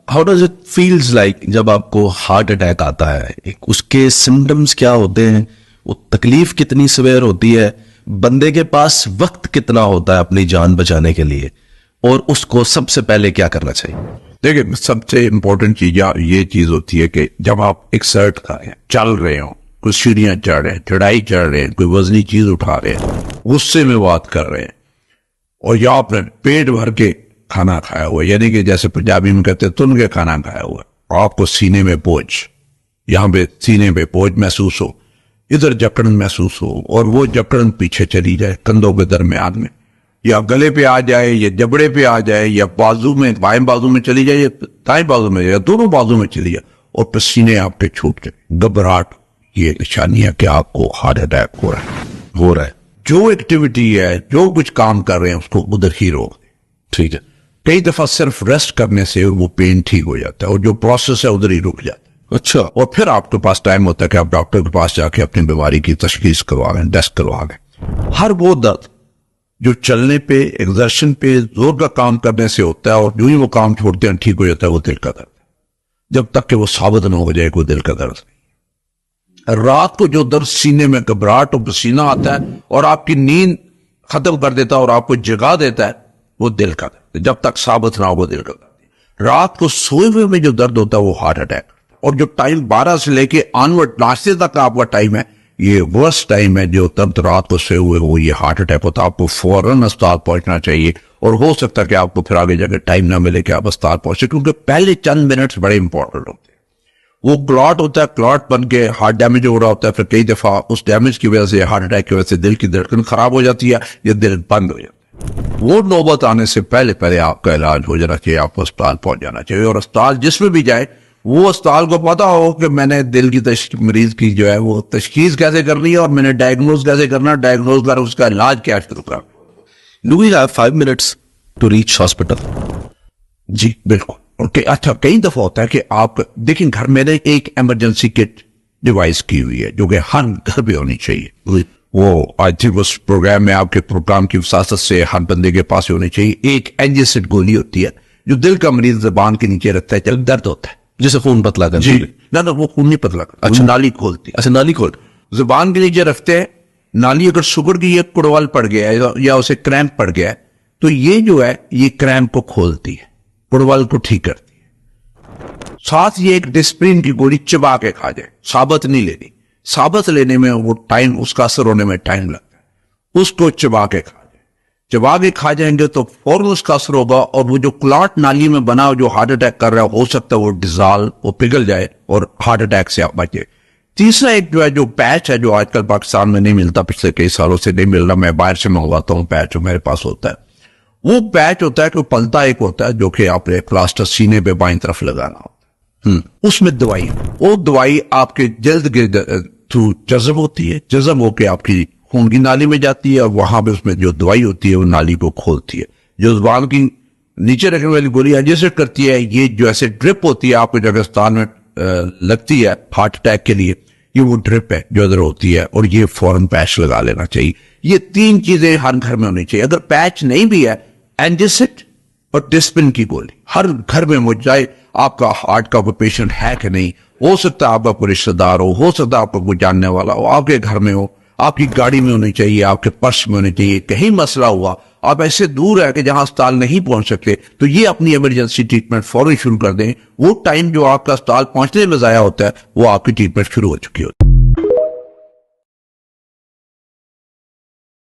How does it feels like جب آپ کو ہارٹ اٹیک آتا ہے؟ اس کے سمٹمز کیا ہوتے ہیں؟ وہ تکلیف کتنی سویر ہوتی ہے؟ بندے کے پاس وقت کتنا ہوتا ہے اپنی جان بچانے کے لیے؟ اور اس کو سب سے پہلے کیا کرنا چاہیے؟ دیکھیں، سب سے امپورٹنٹ چیز یہ چیز ہوتی ہے کہ جب آپ ایکسرٹ کر رہے ہیں، چل رہے ہوں، کوئی سیڑھیاں چڑھ رہے ہیں، چڑھائی چڑھ رہے ہیں، کوئی وزنی چیز اٹھا رہے ہیں، غصے میں بات کر رہے ہیں، اور یا آپ نے پیٹ بھر کے کھانا کھایا ہوا ہے، یعنی کہ جیسے پنجابی میں کہتے ہیں تن کے کھانا کھایا ہوا ہے، آپ کو سینے میں بوجھ، یہاں پہ سینے پہ بوجھ محسوس ہو، ادھر جکڑن محسوس ہو، اور وہ جکڑن پیچھے چلی جائے کندھوں کے درمیان میں، یا گلے پہ آ جائے، یا جبڑے پہ آ جائے، یا بازو میں، بائیں بازو میں چلی جائے، یا دائیں بازو میں، یا دونوں بازو میں چلی جائے، اور پسینے آپ پہ چھوٹ جائے، گھبراہٹ، یہ نشانی ہے کہ آپ کو ہارٹ اٹیک ہو رہا ہے۔ جو ایکٹیویٹی ہے، جو کچھ کام کر رہے ہیں، اس کو ادھر ہی روک دیں۔ ٹھیک ہے۔ کئی دفعہ صرف ریسٹ کرنے سے وہ پین ٹھیک ہو جاتا ہے، اور جو پروسیس ہے ادھر ہی رک جاتا ہے۔ اچھا۔ اور پھر آپ کے پاس ٹائم ہوتا ہے کہ آپ ڈاکٹر کے پاس جا کے اپنی بیماری کی تشخیص کروا لیں، ٹیسٹ کروا لیں۔ ہر وہ درد جو چلنے پہ، ایگزرشن پہ، زور کا کام کرنے سے ہوتا ہے، اور جو ہی وہ کام چھوڑتے ہیں ٹھیک ہو جاتا ہے، وہ دل کا درد ہے، جب تک کہ وہ ثابت نہ ہو جائے کہ وہ دل کا درد نہیں۔ رات کو جو درد سینے میں گھبراہٹ اور پسینہ آتا ہے اور آپ کی نیند ختم کر دیتا ہے اور آپ کو جگا دیتا ہے، وہ دل کا درد ہے، جب تک ثابت نہ ہو وہ دل کا درد ہے۔ رات کو سوئے ہوئے میں جو درد ہوتا ہے وہ ہارٹ اٹیک، اور جو ٹائم 12 سے لے کے آنورڈ ناشتے تک کا آپ کا ٹائم ہے، یہ ورسٹ ٹائم ہے جو درد رات کو سوئے ہوئے ہو، یہ ہارٹ اٹیک ہوتا ہے۔ آپ کو فوراً اسپتال پہنچنا چاہیے، اور ہو سکتا ہے کہ آپ کو پھر آگے جا کے ٹائم نہ ملے کہ آپ اسپتال پہنچے، کیونکہ پہلے چند منٹس بڑے امپورٹنٹ ہوتے ہیں۔ وہ کلاٹ ہوتا ہے، کلاٹ بن کے ہارٹ ڈیمیج ہو رہا ہوتا ہے، پھر کئی دفعہ اس ڈیمیج کی وجہ سے، ہارٹ اٹیک کی وجہ سے دل کی دھڑکن خراب ہو جاتی ہے، یا دل بند ہو جاتا ہے۔ وہ نوبت آنے سے پہلے آپ کا علاج ہو جانا چاہیے، آپ کو اسپتال پہنچ جانا چاہیے، اور اسپتال جس میں بھی جائے وہ اسپتال کو پتا ہو کہ میں نے دل کی مریض کی جو ہے وہ تشخیص کیسے کرنی ہے، اور میں نے ڈائگنوز کیسے کرنا، ڈائگنوز کر اس کا علاج کیا شروع کرنا۔ Do we have 5 minutes to reach hospital? جی بالکل۔ اچھا، کئی دفعہ ہوتا ہے کہ آپ دیکھیں، گھر میں نے ایک ایمرجنسی کٹ ڈیوائس کی ہوئی ہے جو کہ ہر گھر پہ ہونی چاہیے۔ وہ آئی تھنک اس پروگرام میں، آپ کے پروگرام کی وساطت سے ہر بندے کے پاس ہونی چاہیے۔ ایک اینجیسڈ گولی ہوتی ہے جو دل کا مریض زبان کے نیچے رکھتا ہے جب درد ہوتا ہے، جسے خون پتلا کر۔ جی نہ وہ خون نہیں پتلا کرتا، اچھا، نالی کھولتی ہے۔ اچھا، نالی کھول زبان کے نیچے رکھتے ہیں، نالی اگر شوگر کی ایک کڑوال پڑ گیا ہے یا اسے کریمپ پڑ گیا ہے، تو یہ جو ہے یہ کریمپ کو کھولتی ہے، کڑوال کو ٹھیک کرتی ہے۔ ساتھ یہ ایک ڈسپرین کی گولی چبا کے کھا جائے، ثابت نہیں لینی، ثابت لینے میں وہ ٹائم، اس کا اثر ہونے میں ٹائم لگتا ہے، اس کو چبا کے کھا جائے۔ چبا کے کھا جائیں گے تو فوراً اس کا اثر ہوگا، اور وہ جو کلاٹ نالی میں بنا جو ہارٹ اٹیک کر رہا ہے، ہو سکتا ہے وہ ڈیزالو، وہ پگھل جائے اور ہارٹ اٹیک سے آپ بچے۔ تیسرا ایک جو ہے جو پیچ ہے، جو آج کل پاکستان میں نہیں ملتا، پچھلے کئی سالوں سے نہیں مل رہا، میں باہر سے منگواتا ہوں پیچ، جو میرے پاس ہوتا ہے، وہ پیچ ہوتا ہے کہ پلتا ایک ہوتا ہے جو کہ آپ نے پلاسٹر سینے پہ بائیں طرف لگانا ہوتا ہے۔ اس میں دوائی، وہ دوائی آپ کے جلد کے تھرو جذب ہوتی ہے، جذب ہو کے آپ کی خون کی نالی میں جاتی ہے، اور وہاں پہ اس میں جو دوائی ہوتی ہے وہ نالی کو کھولتی ہے۔ جو زبان کی نیچے رکھنے والی گولی ایڈجسٹ کرتی ہے، یہ جو ایسے ڈرپ ہوتی ہے آپ کے جگستان میں لگتی ہے ہارٹ اٹیک کے لیے، یہ وہ ڈرپ ہے جو ادھر ہوتی ہے، اور یہ فوراً پیچ لگا لینا چاہیے۔ یہ 3 چیزیں ہر گھر میں ہونی چاہیے۔ اگر پیچ نہیں بھی ہے، اینجیسٹ اور ڈسپن کی گولی ہر گھر میں ہو جائے۔ آپ کا ہارٹ کا کوئی پیشنٹ ہے کہ نہیں، ہو سکتا ہے آپ کا کوئی رشتہ دار ہو سکتا ہے آپ کا کوئی جاننے والا ہو، آپ کے گھر میں ہو، آپ کی گاڑی میں ہونی چاہیے، آپ کے پرس میں ہونی چاہیے۔ کہیں مسئلہ ہوا، آپ ایسے دور ہے کہ جہاں اسپتال نہیں پہنچ سکتے، تو یہ اپنی ایمرجنسی ٹریٹمنٹ فوراً شروع کر دیں۔ وہ ٹائم جو آپ کا اسپتال پہنچنے میں ضائع ہوتا ہے، وہ آپ کی ٹریٹمنٹ شروع ہو چکی ہوتی ہے۔